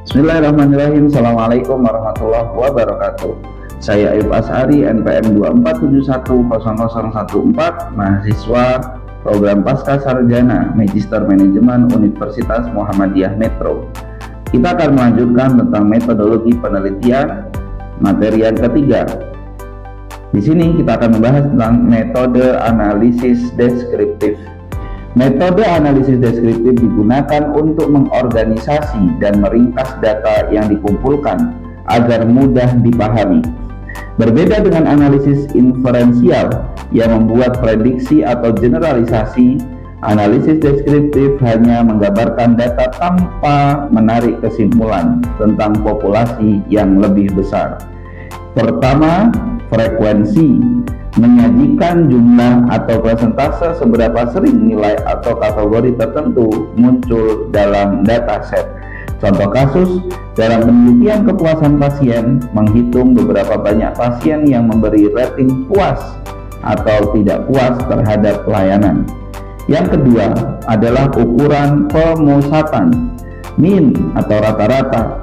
Bismillahirrahmanirrahim. Assalamualaikum warahmatullahi wabarakatuh. Saya Ayub Asari, NPM 247100014, mahasiswa program Pasca Sarjana Magister Manajemen Universitas Muhammadiyah Metro. Kita akan melanjutkan tentang metodologi penelitian, materi yang ketiga. Di sini kita akan membahas tentang metode analisis deskriptif. Metode analisis deskriptif digunakan untuk mengorganisasi dan meringkas data yang dikumpulkan agar mudah dipahami. Berbeda dengan analisis inferensial yang membuat prediksi atau generalisasi, analisis deskriptif hanya menggambarkan data tanpa menarik kesimpulan tentang populasi yang lebih besar. Pertama, frekuensi, menyajikan jumlah atau persentase seberapa sering nilai atau kategori tertentu muncul dalam dataset. Contoh kasus, dalam penelitian kepuasan pasien, menghitung beberapa banyak pasien yang memberi rating puas atau tidak puas terhadap pelayanan. Yang kedua adalah ukuran pemusatan. Mean atau rata-rata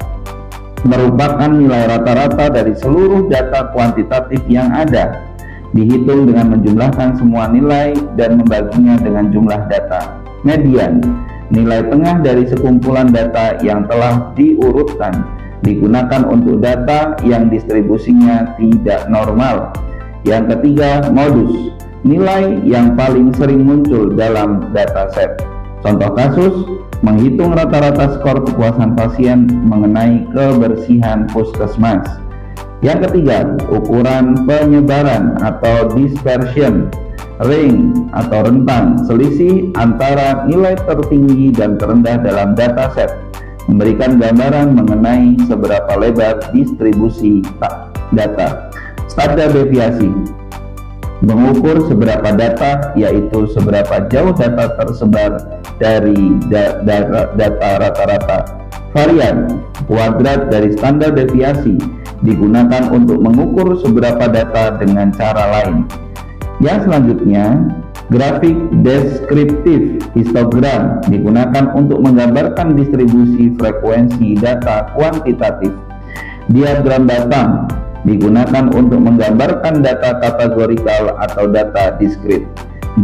merupakan nilai rata-rata dari seluruh data kuantitatif yang ada, dihitung dengan menjumlahkan semua nilai dan membaginya dengan jumlah data. Median, nilai tengah dari sekumpulan data yang telah diurutkan, digunakan untuk data yang distribusinya tidak normal. Yang ketiga, modus, nilai yang paling sering muncul dalam dataset. Contoh kasus, menghitung rata-rata skor kepuasan pasien mengenai kebersihan puskesmas. Yang ketiga, ukuran penyebaran atau dispersion, range atau rentang, selisih antara nilai tertinggi dan terendah dalam dataset, memberikan gambaran mengenai seberapa lebar distribusi data. Standar deviasi, mengukur seberapa data, yaitu seberapa jauh data tersebar dari data rata-rata. Varian, kuadrat dari standar deviasi, digunakan untuk mengukur seberapa data dengan cara lain. Yang selanjutnya, grafik deskriptif, histogram, digunakan untuk menggambarkan distribusi frekuensi data kuantitatif. Diagram batang digunakan untuk menggambarkan data kategorikal atau data diskrit.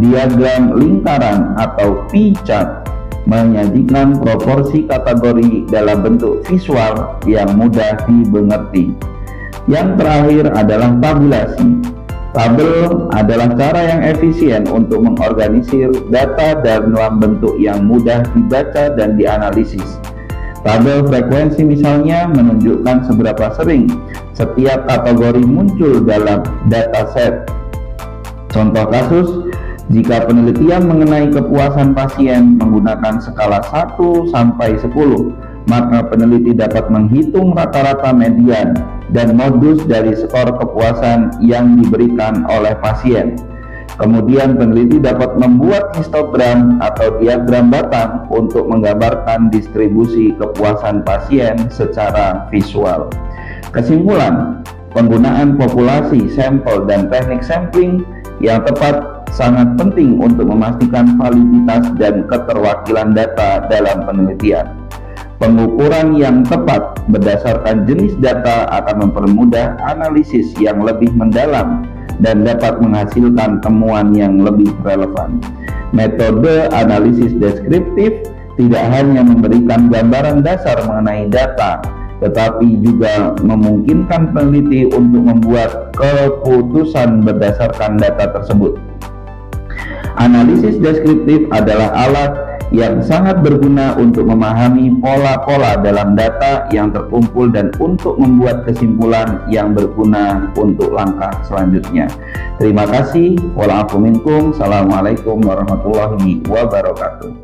Diagram lingkaran atau pie chart menyajikan proporsi kategori dalam bentuk visual yang mudah dimengerti. Yang terakhir adalah tabulasi. Tabel adalah cara yang efisien untuk mengorganisir data dalam bentuk yang mudah dibaca dan dianalisis. Tabel frekuensi misalnya menunjukkan seberapa sering setiap kategori muncul dalam dataset. Contoh kasus, jika penelitian mengenai kepuasan pasien menggunakan skala 1 sampai 10, maka peneliti dapat menghitung rata-rata median dan modus dari skor kepuasan yang diberikan oleh pasien. Kemudian peneliti dapat membuat histogram atau diagram batang untuk menggambarkan distribusi kepuasan pasien secara visual. Kesimpulan, penggunaan populasi, sampel, dan teknik sampling yang tepat sangat penting untuk memastikan validitas dan keterwakilan data dalam penelitian. Pengukuran yang tepat berdasarkan jenis data akan mempermudah analisis yang lebih mendalam dan dapat menghasilkan temuan yang lebih relevan. Metode analisis deskriptif tidak hanya memberikan gambaran dasar mengenai data, tetapi juga memungkinkan peneliti untuk membuat keputusan berdasarkan data tersebut. Analisis deskriptif adalah alat yang sangat berguna untuk memahami pola-pola dalam data yang terkumpul dan untuk membuat kesimpulan yang berguna untuk langkah selanjutnya. Terima kasih. Wa'alaikumsalam warahmatullahi wabarakatuh.